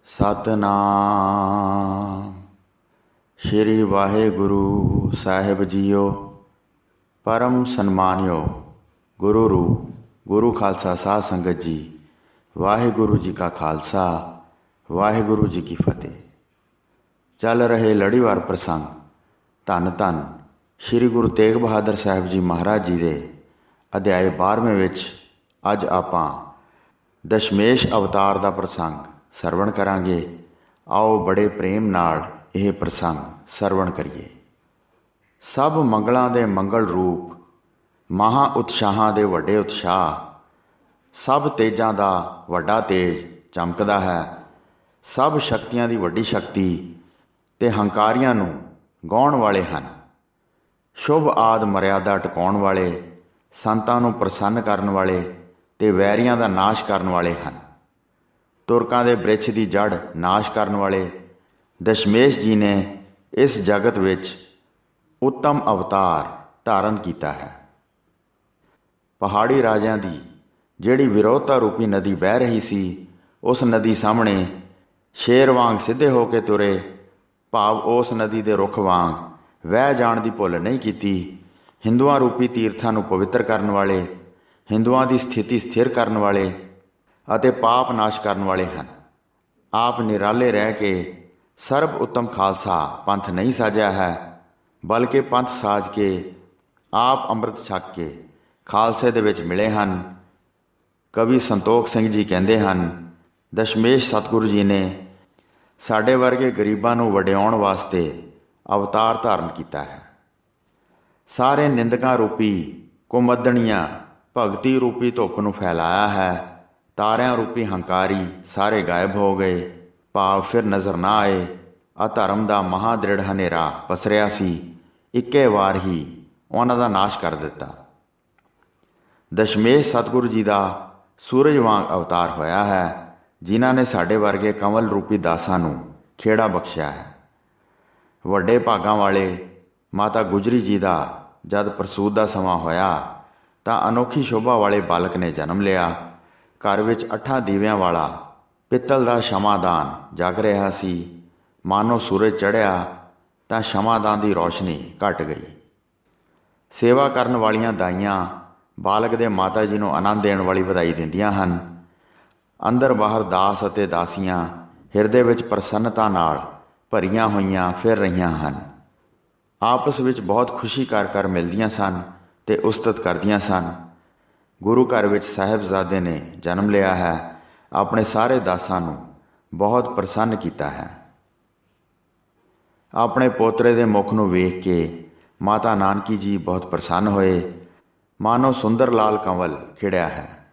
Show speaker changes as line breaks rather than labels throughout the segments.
ਸਤਨਾਮ ਸ਼੍ਰੀ ਵਾਹਿਗੁਰੂ ਸਾਹਿਬ JIO. ਪਰਮ ਸਨਮਾਨਿਓ ਗੁਰੂ ਰੂਪ ਗੁਰੂ ਖਾਲਸਾ ਸਾਧ ਸੰਗਤ ਜੀ, ਵਾਹਿਗੁਰੂ ਜੀ ਕਾ ਖਾਲਸਾ ਵਾਹਿਗੁਰੂ ਜੀ ਕੀ ਫਤਿਹ। ਚੱਲ ਰਹੇ ਲੜੀਵਾਰ ਪ੍ਰਸੰਗ ਧੰਨ ਧੰਨ ਸ਼੍ਰੀ ਗੁਰੂ ਤੇਗ ਬਹਾਦਰ ਸਾਹਿਬ ਜੀ ਮਹਾਰਾਜ ਜੀ ਦੇ ਅਧਿਆਏ 12ਵੇਂ ਵਿੱਚ ਅੱਜ ਆਪਾਂ ਦਸ਼ਮੇਸ਼ ਅਵਤਾਰ ਦਾ ਪ੍ਰਸੰਗ ਸਰਵਣ ਕਰਾਂਗੇ। ਆਓ ਬੜੇ ਪ੍ਰੇਮ ਨਾਲ ਇਹ ਪ੍ਰਸੰਗ ਸਰਵਣ ਕਰੀਏ। ਸਭ ਮੰਗਲਾਂ ਦੇ ਮੰਗਲ ਰੂਪ, ਮਹਾਂ ਉਤਸ਼ਾਹਾਂ ਦੇ ਵੱਡੇ ਉਤਸ਼ਾਹ, ਸਭ ਤੇਜਾਂ ਦਾ ਵੱਡਾ ਤੇਜ ਚਮਕਦਾ ਹੈ। ਸਭ ਸ਼ਕਤੀਆਂ ਦੀ ਵੱਡੀ ਸ਼ਕਤੀ ਤੇ ਹੰਕਾਰੀਆਂ ਨੂੰ ਗਾਉਣ ਵਾਲੇ ਹਨ। ਸ਼ੁਭ ਆਦ ਮਰਿਆਦਾ ਟਿਕਾਉਣ ਵਾਲੇ, ਸੰਤਾਂ ਨੂੰ ਪ੍ਰਸੰਨ ਕਰਨ ਵਾਲੇ ਤੇ ਵੈਰੀਆਂ ਦਾ ਨਾਸ਼ ਕਰਨ ਵਾਲੇ ਹਨ। ਤੁਰਕਾਂ ਦੇ ਬ੍ਰਿਛ ਦੀ ਜੜ੍ਹ ਨਾਸ਼ ਕਰਨ ਵਾਲੇ ਦਸ਼ਮੇਸ਼ ਜੀ ਨੇ ਇਸ ਜਗਤ ਵਿੱਚ ਉੱਤਮ ਅਵਤਾਰ ਧਾਰਨ ਕੀਤਾ ਹੈ। ਪਹਾੜੀ ਰਾਜਿਆਂ ਦੀ ਜਿਹੜੀ ਵਿਰੋਧਤਾ ਰੂਪੀ ਨਦੀ ਵਹਿ ਰਹੀ ਸੀ, ਉਸ ਨਦੀ ਸਾਹਮਣੇ ਸ਼ੇਰ ਵਾਂਗ ਸਿੱਧੇ ਹੋ ਕੇ ਤੁਰੇ, ਭਾਵ ਉਸ ਨਦੀ ਦੇ ਰੁੱਖ ਵਾਂਗ ਵਹਿ ਜਾਣ ਦੀ ਭੁੱਲ ਨਹੀਂ ਕੀਤੀ। ਹਿੰਦੂਆਂ ਰੂਪੀ ਤੀਰਥਾਂ ਨੂੰ ਪਵਿੱਤਰ ਕਰਨ ਵਾਲੇ, ਹਿੰਦੂਆਂ ਦੀ ਸਥਿਤੀ ਸਥਿਰ ਕਰਨ ਵਾਲੇ ਅਤੇ ਪਾਪ ਨਾਸ਼ ਕਰਨ ਵਾਲੇ ਹਨ। ਆਪ ਨਿਰਾਲੇ ਰਹਿ ਕੇ ਸਰਬ ਉੱਤਮ ਖਾਲਸਾ ਪੰਥ ਨਹੀਂ ਸਾਜਿਆ ਹੈ, ਬਲਕਿ ਪੰਥ ਸਾਜ ਕੇ ਆਪ ਅੰਮ੍ਰਿਤ ਛਕ ਕੇ ਖਾਲਸੇ ਦੇ ਵਿੱਚ ਮਿਲੇ ਹਨ। ਕਵੀ ਸੰਤੋਖ ਸਿੰਘ ਜੀ ਕਹਿੰਦੇ ਹਨ, ਦਸ਼ਮੇਸ਼ ਸਤਿਗੁਰੂ ਜੀ ਨੇ ਸਾਡੇ ਵਰਗੇ ਗਰੀਬਾਂ ਨੂੰ ਵਡਿਆਉਣ ਵਾਸਤੇ ਅਵਤਾਰ ਧਾਰਨ ਕੀਤਾ ਹੈ। ਸਾਰੇ ਨਿੰਦਕਾਂ ਰੂਪੀ ਕੁਮੱਦਣੀਆਂ ਭਗਤੀ ਰੂਪੀ ਧੁੱਪ ਨੂੰ ਫੈਲਾਇਆ ਹੈ। ਤਾਰਿਆਂ ਰੂਪੀ ਹੰਕਾਰੀ ਸਾਰੇ ਗਾਇਬ ਹੋ ਗਏ, ਭਾਵ ਫਿਰ ਨਜ਼ਰ ਨਾ ਆਏ। ਅਧਰਮ ਦਾ ਮਹਾਦ੍ਰਿੜ ਹਨੇਰਾ ਪਸਰਿਆ ਸੀ, ਇੱਕੇ ਵਾਰ ਹੀ ਉਹਨਾਂ ਦਾ ਨਾਸ਼ ਕਰ ਦਿੱਤਾ। ਦਸ਼ਮੇਸ਼ ਸਤਿਗੁਰੂ ਜੀ ਦਾ ਸੂਰਜ ਵਾਂਗ ਅਵਤਾਰ ਹੋਇਆ ਹੈ, ਜਿਨ੍ਹਾਂ ਨੇ ਸਾਡੇ ਵਰਗੇ ਕਮਲ ਰੂਪੀ ਦਾਸਾਂ ਨੂੰ ਖੇੜਾ ਬਖਸ਼ਿਆ ਹੈ। ਵੱਡੇ ਭਾਗਾਂ ਵਾਲੇ ਮਾਤਾ ਗੁਜਰੀ ਜੀ ਦਾ ਜਦ ਪ੍ਰਸੂਤ ਦਾ ਸਮਾਂ ਹੋਇਆ ਤਾਂ ਅਨੋਖੀ ਸ਼ੋਭਾ ਵਾਲੇ ਬਾਲਕ ਨੇ ਜਨਮ ਲਿਆ। ਘਰ ਵਿੱਚ 8 ਦੀਵਿਆਂ ਵਾਲਾ ਪਿੱਤਲ ਦਾ ਸ਼ਮਾਦਾਨ ਜਗ ਰਿਹਾ ਸੀ। ਮਾਨੋ ਸੂਰਜ ਚੜ੍ਹਿਆ ਤਾਂ ਸ਼ਮਾਦਾਨ ਦੀ ਰੌਸ਼ਨੀ ਘਟ ਗਈ। ਸੇਵਾ ਕਰਨ ਵਾਲੀਆਂ ਦਾਈਆਂ ਬਾਲਕ ਦੇ ਮਾਤਾ ਜੀ ਨੂੰ ਆਨੰਦ ਦੇਣ ਵਾਲੀ ਵਧਾਈ ਦਿੰਦੀਆਂ ਹਨ। ਅੰਦਰ ਬਾਹਰ ਦਾਸ ਅਤੇ ਦਾਸੀਆਂ ਹਿਰਦੇ ਵਿੱਚ ਪ੍ਰਸੰਨਤਾ ਨਾਲ ਭਰੀਆਂ ਹੋਈਆਂ ਫਿਰ ਰਹੀਆਂ ਹਨ। ਆਪਸ ਵਿੱਚ ਬਹੁਤ ਖੁਸ਼ੀ ਕਰ ਮਿਲਦੀਆਂ ਸਨ ਤੇ ਉਸਤਤ ਕਰਦੀਆਂ ਸਨ। ਗੁਰੂ ਘਰ ਵਿੱਚ ਸਾਹਿਬਜ਼ਾਦੇ ਨੇ ਜਨਮ ਲਿਆ ਹੈ, ਆਪਣੇ ਸਾਰੇ ਦਾਸਾਂ ਨੂੰ ਬਹੁਤ ਪ੍ਰਸੰਨ ਕੀਤਾ ਹੈ। ਆਪਣੇ ਪੋਤਰੇ ਦੇ ਮੁਖ ਨੂੰ ਵੇਖ ਕੇ ਮਾਤਾ ਨਾਨਕੀ ਜੀ ਬਹੁਤ ਪ੍ਰਸੰਨ ਹੋਏ। ਮਾਨੋ ਸੁੰਦਰ ਲਾਲ ਕੰਵਲ ਖਿੜਿਆ ਹੈ।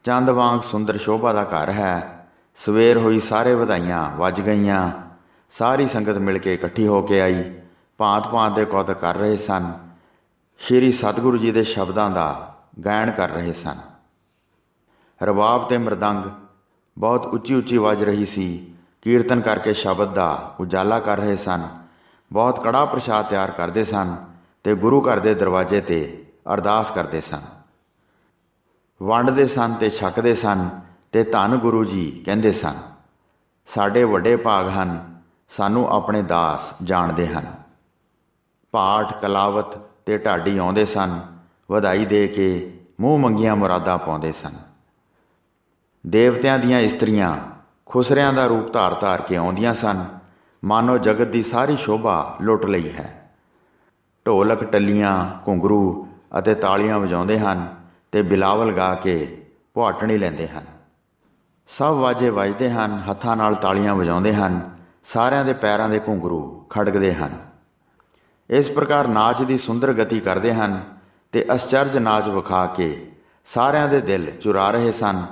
ਚੰਦ ਵਾਂਗ ਸੁੰਦਰ ਸ਼ੋਭਾ ਦਾ ਘਰ ਹੈ। ਸਵੇਰ ਹੋਈ ਸਾਰੇ ਵਧਾਈਆਂ ਵੱਜ ਗਈਆਂ। ਸਾਰੀ ਸੰਗਤ ਮਿਲ ਕੇ ਇਕੱਠੀ ਹੋ ਕੇ ਆਈ। ਭਾਂਤ ਭਾਂਤ ਦੇ ਕੌਤਕ ਕਰ ਰਹੇ ਸਨ। ਸ਼੍ਰੀ ਸਤਿਗੁਰੂ ਜੀ ਦੇ ਸ਼ਬਦਾਂ ਦਾ ਗਾਇਨ ਕਰ ਰਹੇ ਸਨ। ਰਬਾਬ ਤੇ ਮ੍ਰਿਦੰਗ ਬਹੁਤ ਉੱਚੀ ਉੱਚੀ ਵੱਜ ਰਹੀ ਸੀ। ਕੀਰਤਨ ਕਰਕੇ ਸ਼ਬਦ ਦਾ ਉਜਾਲਾ ਕਰ ਰਹੇ ਸਨ। ਬਹੁਤ ਕੜਾਹ ਪ੍ਰਸ਼ਾਦ ਤਿਆਰ ਕਰਦੇ ਸਨ ਤੇ ਗੁਰੂ ਘਰ ਦੇ ਦਰਵਾਜ਼ੇ ਤੇ ਅਰਦਾਸ ਕਰਦੇ ਸਨ। ਵੰਡਦੇ ਸਨ ਤੇ ਛਕਦੇ ਸਨ ਤੇ ਧੰਨ ਗੁਰੂ ਜੀ ਕਹਿੰਦੇ ਸਨ, ਸਾਡੇ ਵੱਡੇ ਭਾਗ ਹਨ, ਸਾਨੂੰ ਆਪਣੇ ਦਾਸ ਜਾਣਦੇ ਹਨ। ਪਾਠ ਕਲਾਵਤ ਤੇ ਢਾਡੀ ਆਉਂਦੇ ਸਨ, ਵਧਾਈ ਦੇ ਕੇ ਮੂੰਹ ਮੰਗੀਆਂ ਮੁਰਾਦਾਂ ਪਾਉਂਦੇ ਸਨ। ਦੇਵਤਿਆਂ ਦੀਆਂ ਇਸਤਰੀਆਂ ਖੁਸਰਿਆਂ ਦਾ ਰੂਪ ਧਾਰ ਕੇ ਆਉਂਦੀਆਂ ਸਨ। ਮਾਨੋ ਜਗਤ ਦੀ ਸਾਰੀ ਸ਼ੋਭਾ ਲੁੱਟ ਲਈ ਹੈ। ਢੋਲਕ ਟੱਲੀਆਂ ਘੁੰਗਰੂ ਅਤੇ ਤਾਲੀਆਂ ਵਜਾਉਂਦੇ ਹਨ ਤੇ ਬਿਲਾਵਲ ਗਾ ਕੇ ਪੁਆਟਣੀ ਲੈਂਦੇ ਹਨ। ਸਭ ਵਾਜੇ ਵੱਜਦੇ ਹਨ, ਹੱਥਾਂ ਨਾਲ ਤਾਲੀਆਂ ਵਜਾਉਂਦੇ ਹਨ। ਸਾਰਿਆਂ ਦੇ ਪੈਰਾਂ ਦੇ ਘੁੰਗਰੂ ਖੜਕਦੇ ਹਨ। ਇਸ ਪ੍ਰਕਾਰ ਨਾਚ ਦੀ ਸੁੰਦਰ ਗਤੀ ਕਰਦੇ ਹਨ ਤੇ ਅਸਚਰਜ ਨਾਚ ਵਿਖਾ ਕੇ ਸਾਰਿਆਂ ਦੇ ਦਿਲ ਚੁਰਾ ਰਹੇ ਸਨ।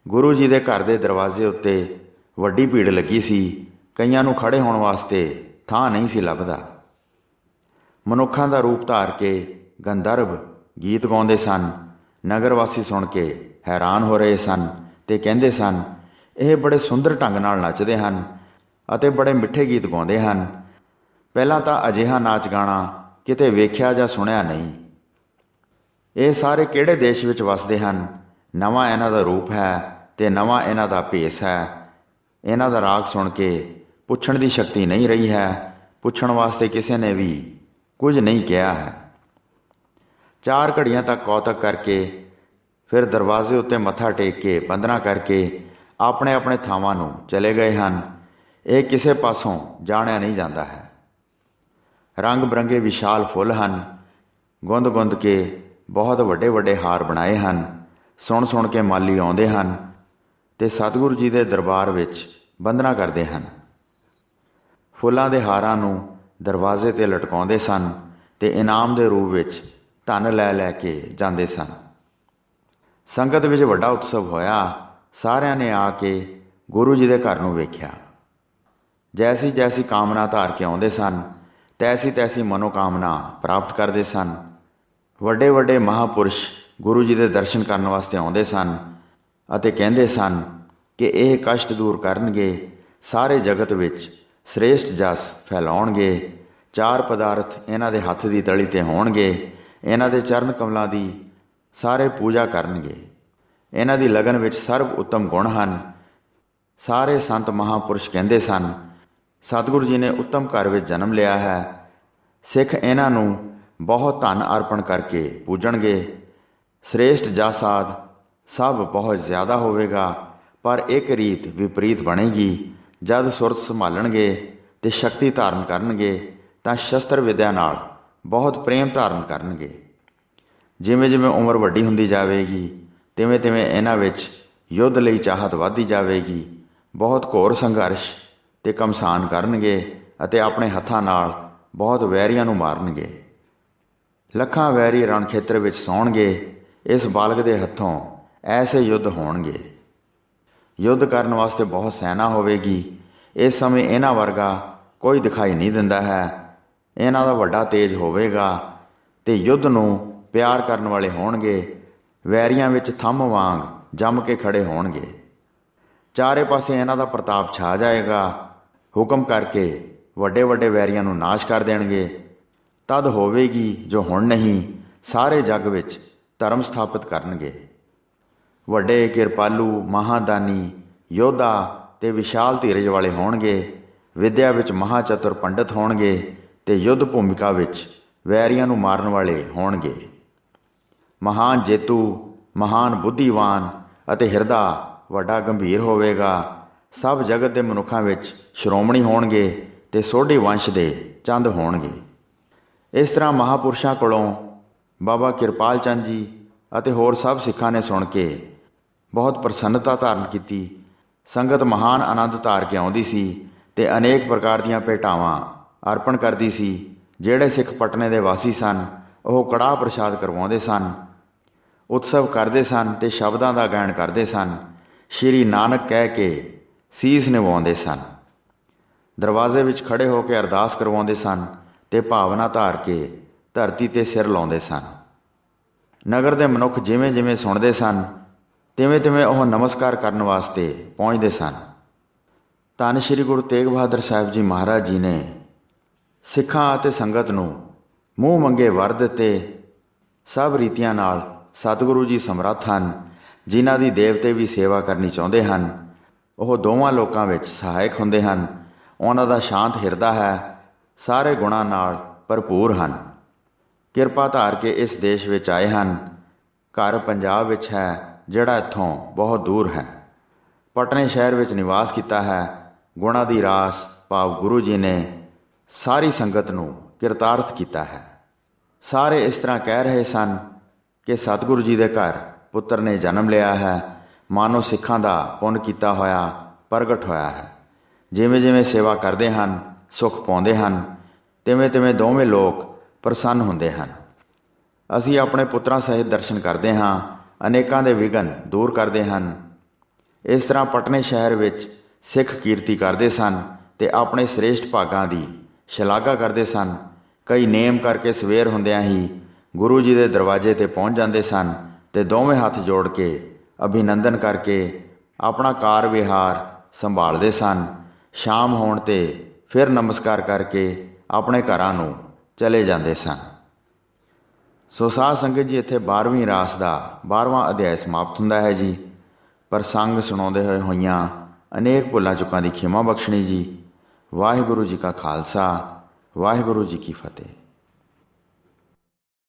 ਗੁਰੂ ਜੀ ਦੇ ਘਰ ਦੇ ਦਰਵਾਜ਼ੇ ਉੱਤੇ ਵੱਡੀ ਭੀੜ ਲੱਗੀ ਸੀ। ਕਈਆਂ ਨੂੰ ਖੜ੍ਹੇ ਹੋਣ ਵਾਸਤੇ ਥਾਂ ਨਹੀਂ ਸੀ ਲੱਭਦਾ। ਮਨੁੱਖਾਂ ਦਾ ਰੂਪ ਧਾਰ ਕੇ ਗੰਧਰਵ ਗੀਤ ਗਾਉਂਦੇ ਸਨ। ਨਗਰ ਵਾਸੀ ਸੁਣ ਕੇ ਹੈਰਾਨ ਹੋ ਰਹੇ ਸਨ ਤੇ ਕਹਿੰਦੇ ਸਨ, ਇਹ ਬੜੇ ਸੁੰਦਰ ਢੰਗ ਨਾਲ ਨੱਚਦੇ ਹਨ ਅਤੇ ਬੜੇ ਮਿੱਠੇ ਗੀਤ ਗਾਉਂਦੇ ਹਨ। ਪਹਿਲਾਂ ਤਾਂ ਅਜਿਹਾ ਨਾਚ ਗਾਣਾ ਕਿਤੇ ਵੇਖਿਆ ਜਾਂ ਸੁਣਿਆ ਨਹੀਂ। ਇਹ ਸਾਰੇ ਕਿਹੜੇ ਦੇਸ਼ ਵਿੱਚ ਵਸਦੇ ਹਨ? ਨਵਾਂ ਇਹਨਾਂ ਦਾ ਰੂਪ ਹੈ ਤੇ ਨਵਾਂ ਇਹਨਾਂ ਦਾ ਭੇਸ ਹੈ। ਇਹਨਾਂ ਦਾ ਰਾਗ ਸੁਣ ਕੇ ਪੁੱਛਣ ਦੀ ਸ਼ਕਤੀ ਨਹੀਂ ਰਹੀ ਹੈ। ਪੁੱਛਣ ਵਾਸਤੇ ਕਿਸੇ ਨੇ ਵੀ ਕੁਝ ਨਹੀਂ ਕਿਹਾ ਹੈ। 4 ਘੜੀਆਂ ਤੱਕ ਕੌਤਕ ਕਰਕੇ ਫਿਰ ਦਰਵਾਜ਼ੇ ਉੱਤੇ ਮੱਥਾ ਟੇਕ ਕੇ ਬੰਦਨਾ ਕਰਕੇ ਆਪਣੇ ਆਪਣੇ ਥਾਵਾਂ ਨੂੰ ਚਲੇ ਗਏ ਹਨ। ਇਹ ਕਿਸੇ ਪਾਸੋਂ ਜਾਣਿਆ ਨਹੀਂ ਜਾਂਦਾ ਹੈ। ਰੰਗ ਬਰੰਗੇ ਵਿਸ਼ਾਲ ਫੁੱਲ ਹਨ। ਗੁੰਦ ਗੁੰਦ ਕੇ ਬਹੁਤ ਵੱਡੇ ਵੱਡੇ ਹਾਰ ਬਣਾਏ ਹਨ। ਸੁਣ ਸੁਣ ਕੇ ਮਾਲੀ ਆਉਂਦੇ ਹਨ ਅਤੇ ਸਤਿਗੁਰੂ ਜੀ ਦੇ ਦਰਬਾਰ ਵਿੱਚ ਬੰਦਨਾ ਕਰਦੇ ਹਨ। ਫੁੱਲਾਂ ਦੇ ਹਾਰਾਂ ਨੂੰ ਦਰਵਾਜ਼ੇ 'ਤੇ ਲਟਕਾਉਂਦੇ ਸਨ ਅਤੇ ਇਨਾਮ ਦੇ ਰੂਪ ਵਿੱਚ ਧਨ ਲੈ ਲੈ ਕੇ ਜਾਂਦੇ ਸਨ। ਸੰਗਤ ਵਿੱਚ ਵੱਡਾ ਉਤਸਵ ਹੋਇਆ। ਸਾਰਿਆਂ ਨੇ ਆ ਕੇ ਗੁਰੂ ਜੀ ਦੇ ਘਰ ਨੂੰ ਵੇਖਿਆ। ਜੈਸੀ ਜੈਸੀ ਕਾਮਨਾ ਧਾਰ ਕੇ ਆਉਂਦੇ ਸਨ, ਤੈਸੀ ਤੈਸੀ ਮਨੋਕਾਮਨਾ ਪ੍ਰਾਪਤ ਕਰਦੇ ਸਨ। ਵੱਡੇ ਵੱਡੇ ਮਹਾਂਪੁਰਸ਼ ਗੁਰੂ ਜੀ ਦੇ ਦਰਸ਼ਨ ਕਰਨ ਵਾਸਤੇ ਆਉਂਦੇ ਸਨ ਅਤੇ ਕਹਿੰਦੇ ਸਨ ਕਿ ਇਹ ਕਸ਼ਟ ਦੂਰ ਕਰਨਗੇ, ਸਾਰੇ ਜਗਤ ਵਿੱਚ ਸ੍ਰੇਸ਼ਟ ਜਸ ਫੈਲਾਉਣਗੇ। 4 ਪਦਾਰਥ ਇਹਨਾਂ ਦੇ ਹੱਥ ਦੀ ਤਲੀ 'ਤੇ ਹੋਣਗੇ। ਇਹਨਾਂ ਦੇ ਚਰਨ ਕਮਲਾਂ ਦੀ ਸਾਰੇ ਪੂਜਾ ਕਰਨਗੇ। ਇਹਨਾਂ ਦੀ ਲਗਨ ਵਿੱਚ ਸਰਬ ਉੱਤਮ ਗੁਣ ਹਨ। ਸਾਰੇ ਸੰਤ ਮਹਾਂਪੁਰਸ਼ ਕਹਿੰਦੇ ਸਨ ਸਤਿਗੁਰੂ ਜੀ ਨੇ ਉੱਤਮ ਘਰ ਵਿੱਚ ਜਨਮ ਲਿਆ ਹੈ। ਸਿੱਖ ਇਹਨਾਂ ਨੂੰ ਬਹੁਤ ਧਨ ਅਰਪਣ ਕਰਕੇ ਪੂਜਣਗੇ। ਸ੍ਰੇਸ਼ਟ ਜਸ ਆਦਿ ਸਭ ਬਹੁਤ ਜ਼ਿਆਦਾ ਹੋਵੇਗਾ, ਪਰ ਇੱਕ ਰੀਤ ਵਿਪਰੀਤ ਬਣੇਗੀ। ਜਦ ਸੁਰਤ ਸੰਭਾਲਣਗੇ ਅਤੇ ਸ਼ਕਤੀ ਧਾਰਨ ਕਰਨਗੇ ਤਾਂ ਸ਼ਸਤਰ ਵਿੱਦਿਆ ਨਾਲ ਬਹੁਤ ਪ੍ਰੇਮ ਧਾਰਨ ਕਰਨਗੇ। ਜਿਵੇਂ ਜਿਵੇਂ ਉਮਰ ਵੱਡੀ ਹੁੰਦੀ ਜਾਵੇਗੀ, ਤਿਵੇਂ ਤਿਵੇਂ ਇਹਨਾਂ ਵਿੱਚ ਯੁੱਧ ਲਈ ਚਾਹਤ ਵੱਧਦੀ ਜਾਵੇਗੀ। ਬਹੁਤ ਘੋਰ ਸੰਘਰਸ਼ ਅਤੇ ਘਮਸਾਨ ਕਰਨਗੇ ਅਤੇ ਆਪਣੇ ਹੱਥਾਂ ਨਾਲ ਬਹੁਤ ਵੈਰੀਆਂ ਨੂੰ ਮਾਰਨਗੇ। ਲੱਖਾਂ ਵੈਰੀ ਰਣ ਖੇਤਰ ਵਿੱਚ ਸੌਣਗੇ। ਇਸ ਬਾਲਕ ਦੇ ਹੱਥੋਂ ਐਸੇ ਯੁੱਧ ਹੋਣਗੇ। ਯੁੱਧ ਕਰਨ ਵਾਸਤੇ ਬਹੁਤ ਸੈਨਾ ਹੋਵੇਗੀ। ਇਸ ਸਮੇਂ ਇਹਨਾਂ ਵਰਗਾ ਕੋਈ ਦਿਖਾਈ ਨਹੀਂ ਦਿੰਦਾ ਹੈ। ਇਹਨਾਂ ਦਾ ਵੱਡਾ ਤੇਜ ਹੋਵੇਗਾ ਅਤੇ ਯੁੱਧ ਨੂੰ ਪਿਆਰ ਕਰਨ ਵਾਲੇ ਹੋਣਗੇ। ਵੈਰੀਆਂ ਵਿੱਚ ਥੰਮ ਵਾਂਗ ਜੰਮ ਕੇ ਖੜੇ ਹੋਣਗੇ। ਚਾਰੇ ਪਾਸੇ ਇਹਨਾਂ ਦਾ ਪ੍ਰਤਾਪ ਛਾ ਜਾਏਗਾ। ਹੁਕਮ ਕਰਕੇ ਵੱਡੇ ਵੱਡੇ ਵੈਰੀਆਂ ਨੂੰ ਨਾਸ਼ ਕਰ ਦੇਣਗੇ। ਤਦ ਹੋਵੇਗੀ ਜੋ ਹੁਣ ਨਹੀਂ, ਸਾਰੇ ਜੱਗ ਵਿੱਚ ਧਰਮ ਸਥਾਪਿਤ ਕਰਨਗੇ। ਵੱਡੇ ਕਿਰਪਾਲੂ, ਮਹਾਦਾਨੀ, ਯੋਧਾ ਅਤੇ ਵਿਸ਼ਾਲ ਧੀਰਜ ਵਾਲੇ ਹੋਣਗੇ। ਵਿੱਦਿਆ ਵਿੱਚ ਮਹਾਚਤੁਰ ਪੰਡਿਤ ਹੋਣਗੇ ਅਤੇ ਯੁੱਧ ਭੂਮਿਕਾ ਵਿੱਚ ਵੈਰੀਆਂ ਨੂੰ ਮਾਰਨ ਵਾਲੇ ਹੋਣਗੇ। ਮਹਾਨ ਜੇਤੂ, ਮਹਾਨ ਬੁੱਧੀਵਾਨ ਅਤੇ ਹਿਰਦਾ ਵੱਡਾ ਗੰਭੀਰ ਹੋਵੇਗਾ। ਸਭ ਜਗਤ ਦੇ ਮਨੁੱਖਾਂ ਵਿੱਚ ਸ਼੍ਰੋਮਣੀ ਹੋਣਗੇ ਅਤੇ ਸੋਢੀ ਵੰਸ਼ ਦੇ ਚੰਦ ਹੋਣਗੇ। ਇਸ ਤਰ੍ਹਾਂ ਮਹਾਂਪੁਰਸ਼ਾਂ ਕੋਲੋਂ ਬਾਬਾ ਕਿਰਪਾਲ ਚੰਦ ਜੀ ਅਤੇ ਹੋਰ ਸਭ ਸਿੱਖਾਂ ਨੇ ਸੁਣ ਕੇ ਬਹੁਤ ਪ੍ਰਸੰਨਤਾ ਧਾਰਨ ਕੀਤੀ। ਸੰਗਤ ਮਹਾਨ ਆਨੰਦ ਧਾਰ ਕੇ ਆਉਂਦੀ ਸੀ ਅਤੇ ਅਨੇਕ ਪ੍ਰਕਾਰ ਦੀਆਂ ਭੇਟਾਵਾਂ ਅਰਪਣ ਕਰਦੀ ਸੀ। ਜਿਹੜੇ ਸਿੱਖ ਪਟਨੇ ਦੇ ਵਾਸੀ ਸਨ ਉਹ ਕੜਾਹ ਪ੍ਰਸ਼ਾਦ ਕਰਵਾਉਂਦੇ ਸਨ, ਉਤਸਵ ਕਰਦੇ ਸਨ ਅਤੇ ਸ਼ਬਦਾਂ ਦਾ ਗਾਇਨ ਕਰਦੇ ਸਨ। ਸ਼੍ਰੀ ਨਾਨਕ ਕਹਿ ਕੇ ਸੀਸ ਨਿਵਾਉਂਦੇ ਸਨ। ਦਰਵਾਜ਼ੇ ਵਿੱਚ ਖੜੇ ਹੋ ਕੇ ਅਰਦਾਸ ਕਰਵਾਉਂਦੇ ਸਨ ਅਤੇ ਭਾਵਨਾ ਧਾਰ ਕੇ ਧਰਤੀ 'ਤੇ ਸਿਰ ਲਾਉਂਦੇ ਸਨ। ਨਗਰ ਦੇ ਮਨੁੱਖ ਜਿਵੇਂ ਜਿਵੇਂ ਸੁਣਦੇ ਸਨ, ਤਿਵੇਂ ਤਿਵੇਂ ਉਹ ਨਮਸਕਾਰ ਕਰਨ ਵਾਸਤੇ ਪਹੁੰਚਦੇ ਸਨ। ਧੰਨ ਸ਼੍ਰੀ ਗੁਰੂ ਤੇਗ ਬਹਾਦਰ ਸਾਹਿਬ ਜੀ ਮਹਾਰਾਜ ਜੀ ਨੇ ਸਿੱਖਾਂ ਅਤੇ ਸੰਗਤ ਨੂੰ ਮੂੰਹ ਮੰਗੇ ਵਰ ਦਿੱਤੇ। ਸਭ ਰੀਤੀਆਂ ਨਾਲ ਸਤਿਗੁਰੂ ਜੀ ਸਮਰੱਥ ਹਨ। ਜਿਨ੍ਹਾਂ ਦੀ ਦੇਵਤੇ ਵੀ ਸੇਵਾ ਕਰਨੀ ਚਾਹੁੰਦੇ ਹਨ, ਉਹ ਦੋਵਾਂ ਲੋਕਾਂ ਵਿੱਚ ਸਹਾਇਕ ਹੁੰਦੇ ਹਨ। ਉਹਨਾਂ ਦਾ ਸ਼ਾਂਤ ਹਿਰਦਾ ਹੈ, ਸਾਰੇ ਗੁਣਾਂ ਨਾਲ ਭਰਪੂਰ ਹਨ। ਕਿਰਪਾ ਧਾਰ ਕੇ ਇਸ ਦੇਸ਼ ਵਿੱਚ ਆਏ ਹਨ। ਘਰ ਪੰਜਾਬ ਵਿੱਚ ਹੈ, ਜਿਹੜਾ ਇੱਥੋਂ ਬਹੁਤ ਦੂਰ ਹੈ। ਪਟਨੇ ਸ਼ਹਿਰ ਵਿੱਚ ਨਿਵਾਸ ਕੀਤਾ ਹੈ। ਗੁਣਾਂ ਦੀ ਰਾਸ ਭਾਵ ਗੁਰੂ ਜੀ ਨੇ ਸਾਰੀ ਸੰਗਤ ਨੂੰ ਕਿਰਤਾਰਥ ਕੀਤਾ ਹੈ। ਸਾਰੇ ਇਸ ਤਰ੍ਹਾਂ ਕਹਿ ਰਹੇ ਸਨ ਕਿ ਸਤਿਗੁਰੂ ਜੀ ਦੇ ਘਰ ਪੁੱਤਰ ਨੇ ਜਨਮ ਲਿਆ ਹੈ। ਮਾਨੋ ਸਿੱਖਾਂ ਦਾ ਪੁੰਨ ਕੀਤਾ ਹੋਇਆ ਪ੍ਰਗਟ ਹੋਇਆ ਹੈ। ਜਿਵੇਂ ਜਿਵੇਂ ਸੇਵਾ ਕਰਦੇ ਹਨ, ਸੁੱਖ ਪਾਉਂਦੇ ਹਨ, ਤਿਵੇਂ ਤਿਵੇਂ ਦੋਵੇਂ ਲੋਕ ਪ੍ਰਸੰਨ ਹੁੰਦੇ ਹਨ। ਅਸੀਂ ਆਪਣੇ ਪੁੱਤਰਾਂ ਸਹਿਤ ਦਰਸ਼ਨ ਕਰਦੇ ਹਾਂ, ਅਨੇਕਾਂ ਦੇ ਵਿਘਨ ਦੂਰ ਕਰਦੇ ਹਨ। ਇਸ ਤਰ੍ਹਾਂ ਪਟਨੇ ਸ਼ਹਿਰ ਵਿੱਚ ਸਿੱਖ ਕੀਰਤੀ ਕਰਦੇ ਸਨ ਅਤੇ ਆਪਣੇ ਸ੍ਰੇਸ਼ਟ ਭਾਗਾਂ ਦੀ ਸ਼ਲਾਘਾ ਕਰਦੇ ਸਨ। ਕਈ ਨੇਮ ਕਰਕੇ ਸਵੇਰ ਹੁੰਦਿਆਂ ਹੀ ਗੁਰੂ ਜੀ ਦੇ ਦਰਵਾਜ਼ੇ 'ਤੇ ਪਹੁੰਚ ਜਾਂਦੇ ਸਨ ਅਤੇ ਦੋਵੇਂ ਹੱਥ ਜੋੜ ਕੇ ਅਭਿਨੰਦਨ ਕਰਕੇ ਆਪਣਾ ਕਾਰ ਵਿਹਾਰ ਸੰਭਾਲਦੇ ਸਨ। ਸ਼ਾਮ ਹੋਣ 'ਤੇ ਫਿਰ ਨਮਸਕਾਰ ਕਰਕੇ ਆਪਣੇ ਘਰਾਂ ਨੂੰ ਚਲੇ ਜਾਂਦੇ ਸਨ। ਸੋ ਸਾਧ ਸੰਗਤ ਜੀ, ਇੱਥੇ 12ਵੀਂ ਰਾਸ ਦਾ 12ਵਾਂ ਅਧਿਆਇ ਸਮਾਪਤ ਹੁੰਦਾ ਹੈ ਜੀ। ਪ੍ਰਸੰਗ ਸੁਣਾਉਂਦੇ ਹੋਈਆਂ ਅਨੇਕ ਭੁੱਲਾਂ ਚੁੱਕਾਂ ਦੀ ਖਿਮਾ ਬਖਸ਼ਣੀ ਜੀ। ਵਾਹਿਗੁਰੂ ਜੀ ਕਾ ਖਾਲਸਾ, ਵਾਹਿਗੁਰੂ ਜੀ ਕੀ ਫਤਿਹ।